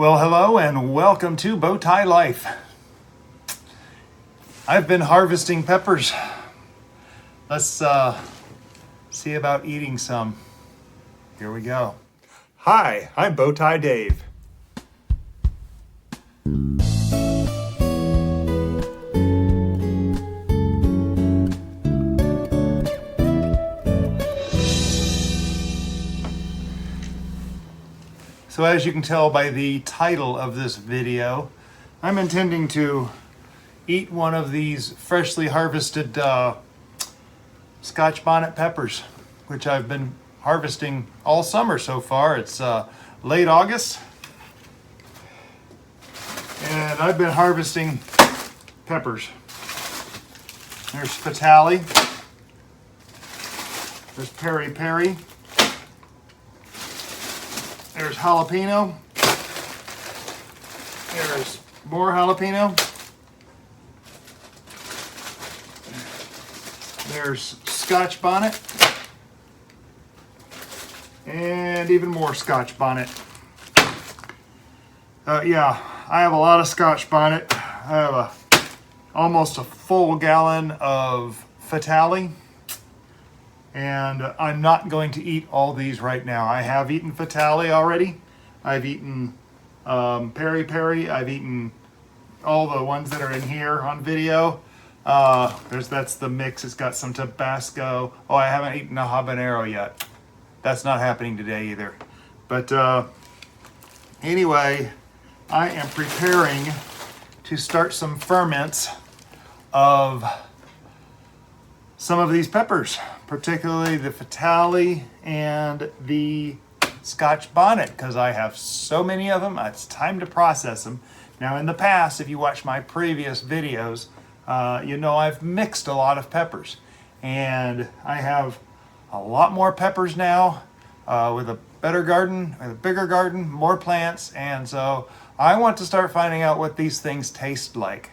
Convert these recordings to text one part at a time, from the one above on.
Well, hello and welcome to Bowtie Life. I've been harvesting peppers. Let's see about eating some. Here we go. Hi, I'm Bowtie Dave. So as you can tell by the title of this video, I'm intending to eat one of these freshly harvested Scotch Bonnet peppers, which I've been harvesting all summer so far. It's late August, and I've been harvesting peppers. There's Spitali, there's Peri Peri, there's jalapeno, there's more jalapeno, there's Scotch Bonnet, and even more Scotch Bonnet. Yeah, I have a lot of Scotch Bonnet. I have almost a full gallon of Fatali. And I'm not going to eat all these right now. I have eaten Fatali already. I've eaten Peri Peri. I've eaten all the ones that are in here on video. That's the mix. It's got some Tabasco. Oh, I haven't eaten a habanero yet. That's not happening today either. But anyway, I am preparing to start some ferments of some of these peppers, particularly the Fatali and the Scotch Bonnet, because I have so many of them. It's time to process them. Now, in the past, if you watch my previous videos, you know I've mixed a lot of peppers, and I have a lot more peppers now with a better garden, with a bigger garden, more plants, and so I want to start finding out what these things taste like.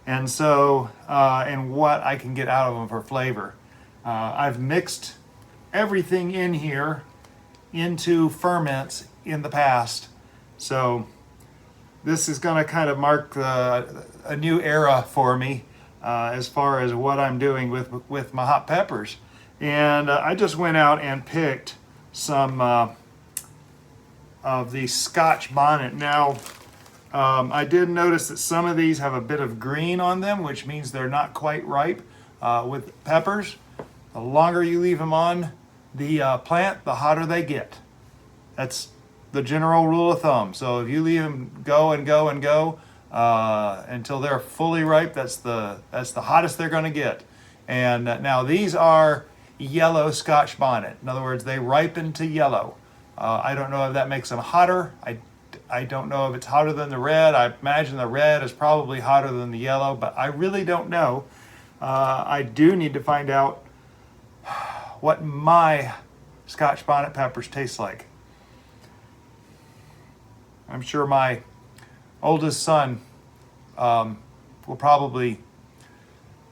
And so, and what I can get out of them for flavor. I've mixed everything in here into ferments in the past. So this is going to kind of mark a new era for me as far as what I'm doing with my hot peppers. And I just went out and picked some of the Scotch Bonnet. Now, I did notice that some of these have a bit of green on them, which means they're not quite ripe. With peppers, the longer you leave them on the plant, the hotter they get. That's the general rule of thumb. So if you leave them go and go and go until they're fully ripe, that's the hottest they're going to get. And now these are yellow Scotch Bonnet. In other words, they ripen to yellow. I don't know if that makes them hotter. I don't know if it's hotter than the red. I imagine the red is probably hotter than the yellow, but I really don't know. I do need to find out what my Scotch Bonnet peppers taste like. I'm sure my oldest son will probably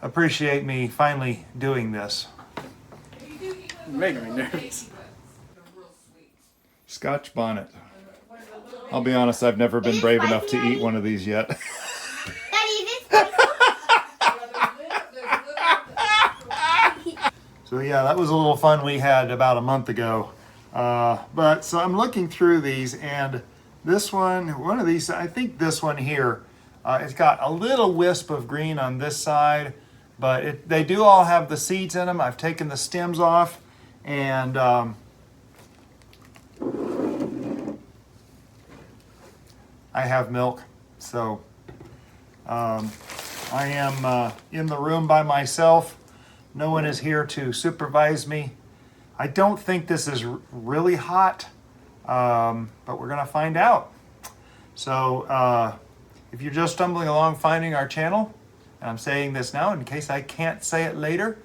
appreciate me finally doing this. You're making me nervous. Scotch Bonnet. I'll be honest, I've never been brave enough to eat one of these yet. So yeah, that was a little fun we had about a month ago. So I'm looking through these, and this one of these, I think this one here, it's got a little wisp of green on this side, but they do all have the seeds in them. I've taken the stems off, and I have milk, so I am in the room by myself. No one is here to supervise me. I don't think this is really hot, but we're going to find out. So if you're just stumbling along finding our channel, and I'm saying this now in case I can't say it later,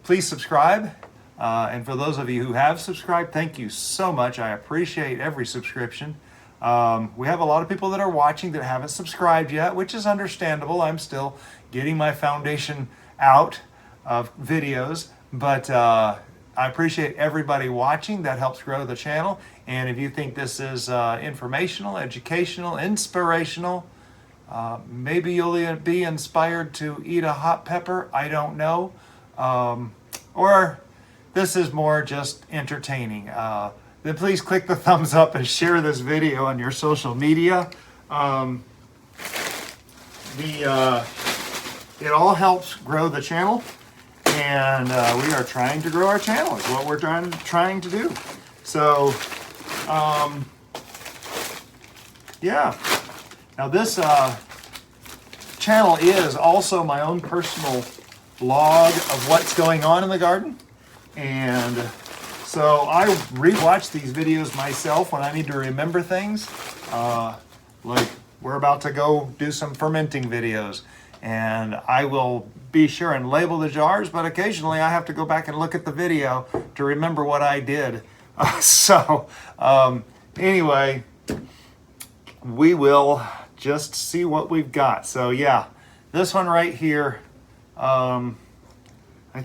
please subscribe. And for those of you who have subscribed, thank you so much. I appreciate every subscription. We have a lot of people that are watching that haven't subscribed yet, which is understandable. I'm still getting my foundation out of videos, but I appreciate everybody watching. That helps grow the channel. And if you think this is informational, educational, inspirational, maybe you'll be inspired to eat a hot pepper. I don't know. Or this is more just entertaining. Then please click the thumbs up and share this video on your social media. It all helps grow the channel, and we are trying to grow our channel. Is what we're trying to do. So, yeah. Now this channel is also my own personal vlog of what's going on in the garden, and so I rewatch these videos myself when I need to remember things. Like we're about to go do some fermenting videos, and I will be sure and label the jars, but occasionally I have to go back and look at the video to remember what I did. Anyway, we will just see what we've got. So yeah, this one right here, I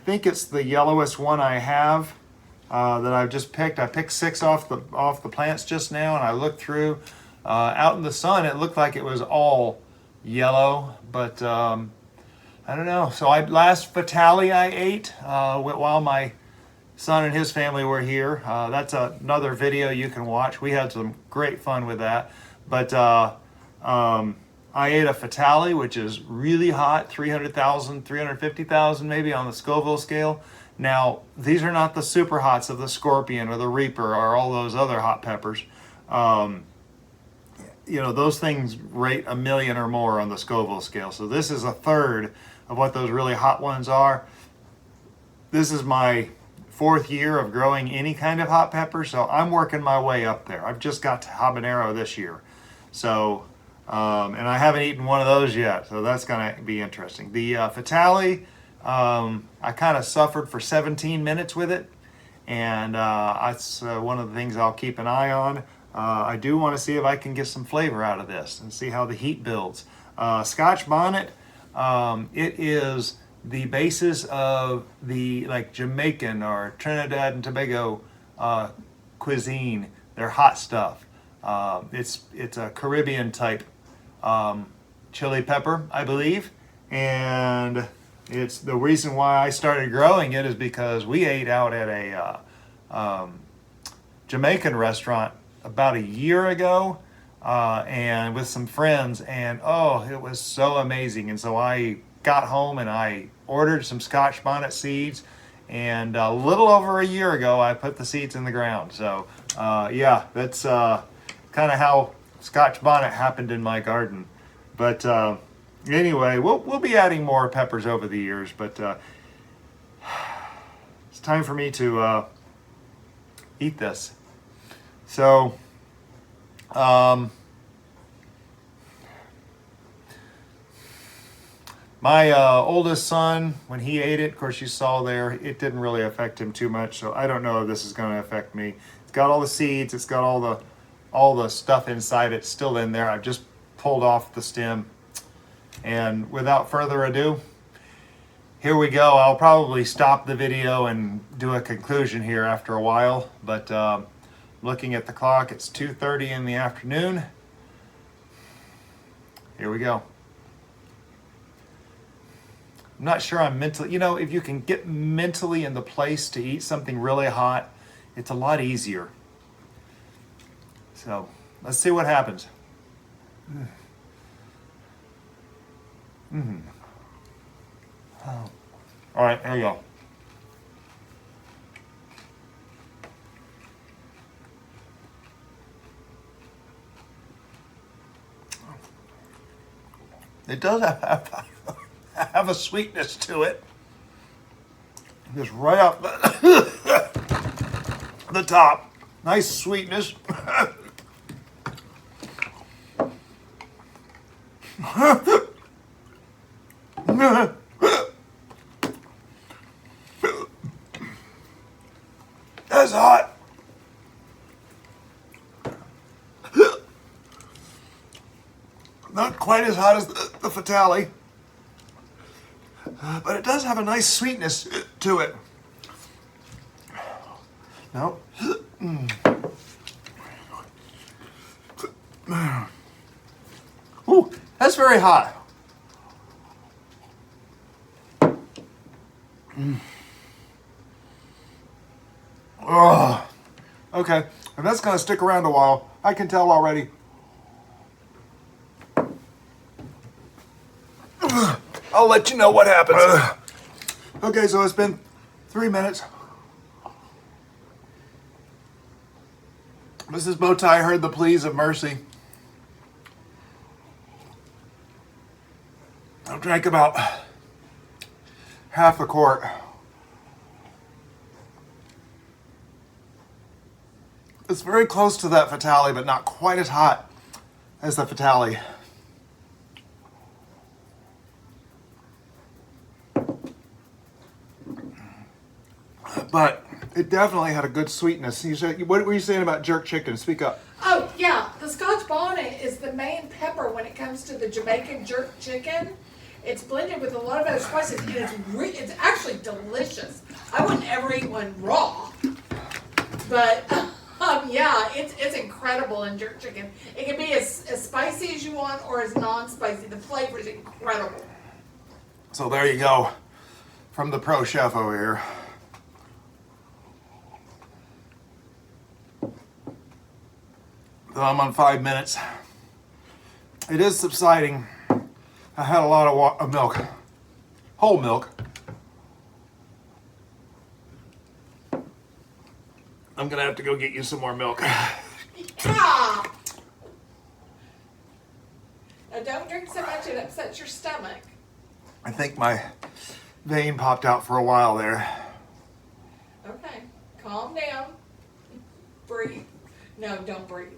think it's the yellowest one I have that I've just picked. I picked 6 off the plants just now, and I looked through. Out in the sun, it looked like it was all yellow, but I don't know. So last Fatale I ate while my son and his family were here. That's another video you can watch. We had some great fun with that. But I ate a Fatale, which is really hot, 300,000, 350,000 maybe on the Scoville scale. Now, these are not the super hots of the Scorpion or the Reaper or all those other hot peppers. You know, those things rate 1 million or more on the Scoville scale. So this is a third of what those really hot ones are. This is my 4th year of growing any kind of hot pepper, so I'm working my way up there. I've just got to habanero this year. So, and I haven't eaten one of those yet, so that's going to be interesting. The Fatale, I kind of suffered for 17 minutes with it, and that's one of the things I'll keep an eye on. I do want to see if I can get some flavor out of this and see how the heat builds. Scotch Bonnet, it is the basis of the like Jamaican or Trinidad and Tobago cuisine. Their hot stuff. It's a Caribbean type chili pepper, I believe, and it's the reason why I started growing it is because we ate out at a Jamaican restaurant about a year ago, and with some friends, and oh, it was so amazing. And so I got home and I ordered some Scotch Bonnet seeds, and a little over a year ago I put the seeds in the ground. So yeah, that's kind of how Scotch Bonnet happened in my garden. But anyway, we'll be adding more peppers over the years, but it's time for me to eat this. So, my oldest son, when he ate it, of course you saw there, it didn't really affect him too much. So I don't know if this is going to affect me. It's got all the seeds. It's got all the stuff inside it still in there. I've just pulled off the stem. And without further ado, here we go. I'll probably stop the video and do a conclusion here after a while, but looking at the clock, it's 2:30 in the afternoon. Here we go. I'm not sure I'm mentally, if you can get mentally in the place to eat something really hot, it's a lot easier. So let's see what happens. Oh. All right, here we go. It does have a sweetness to it. Just right off the top. Nice sweetness. That's hot. Not quite as hot as the Fatale, but it does have a nice sweetness to it. No, Ooh, that's very hot. Oh, okay. And that's going to stick around a while. I can tell already. I'll let you know what happens. Okay, so it's been 3 minutes. Mrs. Bowtie heard the pleas of mercy. I drank about half a quart. It's very close to that Fatale, but not quite as hot as the Fatale. But it definitely had a good sweetness. You said, what were you saying about jerk chicken? Speak up. Oh, yeah. The Scotch Bonnet is the main pepper when it comes to the Jamaican jerk chicken. It's blended with a lot of other spices, and it's actually delicious. I wouldn't ever eat one raw. But, yeah, it's incredible in jerk chicken. It can be as spicy as you want or as non-spicy. The flavor is incredible. So there you go. From the pro chef over here. I'm on 5 minutes. It is subsiding. I had a lot of milk, whole milk. I'm gonna have to go get you some more milk. Yeah. Now don't drink so much it upsets your stomach. I think my vein popped out for a while there. Okay, calm down. Breathe. No, don't breathe.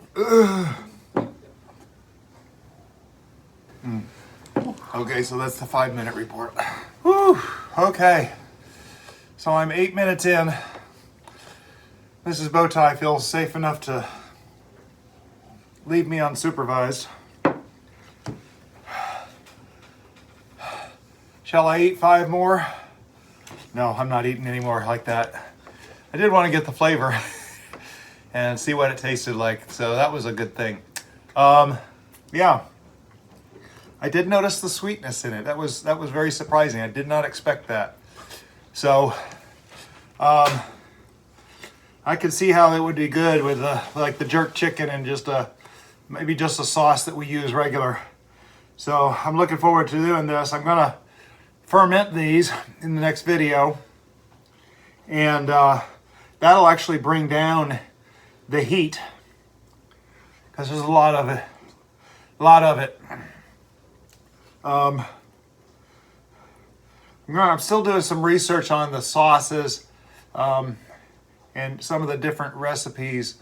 Okay, so that's the 5 minute report. Whew, okay. So I'm 8 minutes in. Mrs. Bowtie feels safe enough to leave me unsupervised. Shall I eat 5 more? No, I'm not eating any more like that. I did want to get the flavor and see what it tasted like, so that was a good thing. Yeah, I did notice the sweetness in it. That was very surprising. I did not expect that. So, I could see how it would be good with like the jerk chicken and just maybe just a sauce that we use regular. So I'm looking forward to doing this. I'm gonna ferment these in the next video, and that'll actually bring down the heat because there's a lot of it. I'm still doing some research on the sauces and some of the different recipes.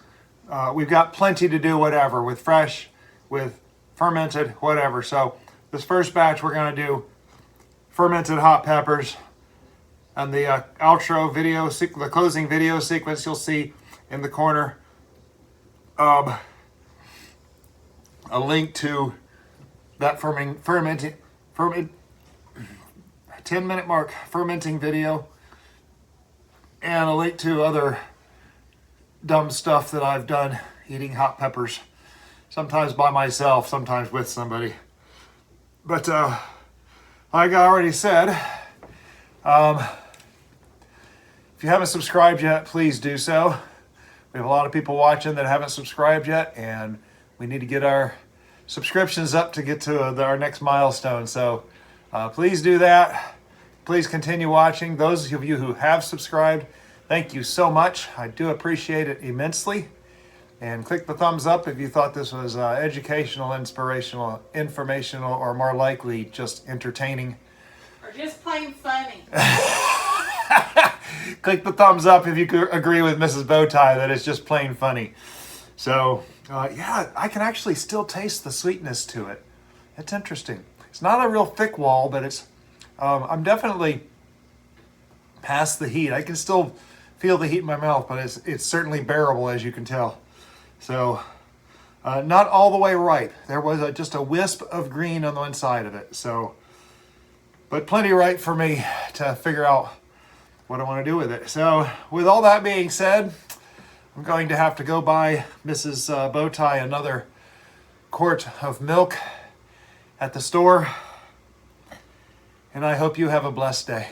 We've got plenty to do, whatever, with fresh, with fermented, whatever. So this first batch we're going to do fermented hot peppers, and the outro video, the closing video sequence you'll see in the corner. A link to that fermenting 10-minute mark fermenting video, and a link to other dumb stuff that I've done eating hot peppers, sometimes by myself, sometimes with somebody. But like I already said, if you haven't subscribed yet, please do so. We have a lot of people watching that haven't subscribed yet, and we need to get our subscriptions up to get to our next milestone. So please do that. Please continue watching. Those of you who have subscribed, thank you so much. I do appreciate it immensely. And click the thumbs up if you thought this was educational, inspirational, informational, or more likely just entertaining. Or just plain funny. Click the thumbs up if you agree with Mrs. Bowtie that it's just plain funny. So, yeah, I can actually still taste the sweetness to it. It's interesting. It's not a real thick wall, but it's, I'm definitely past the heat. I can still feel the heat in my mouth, but it's certainly bearable, as you can tell. So, not all the way ripe. There was just a wisp of green on the inside of it. So, but plenty ripe for me to figure out what I want to do with it. So, with all that being said, I'm going to have to go buy Mrs. Bowtie another quart of milk at the store. And I hope you have a blessed day.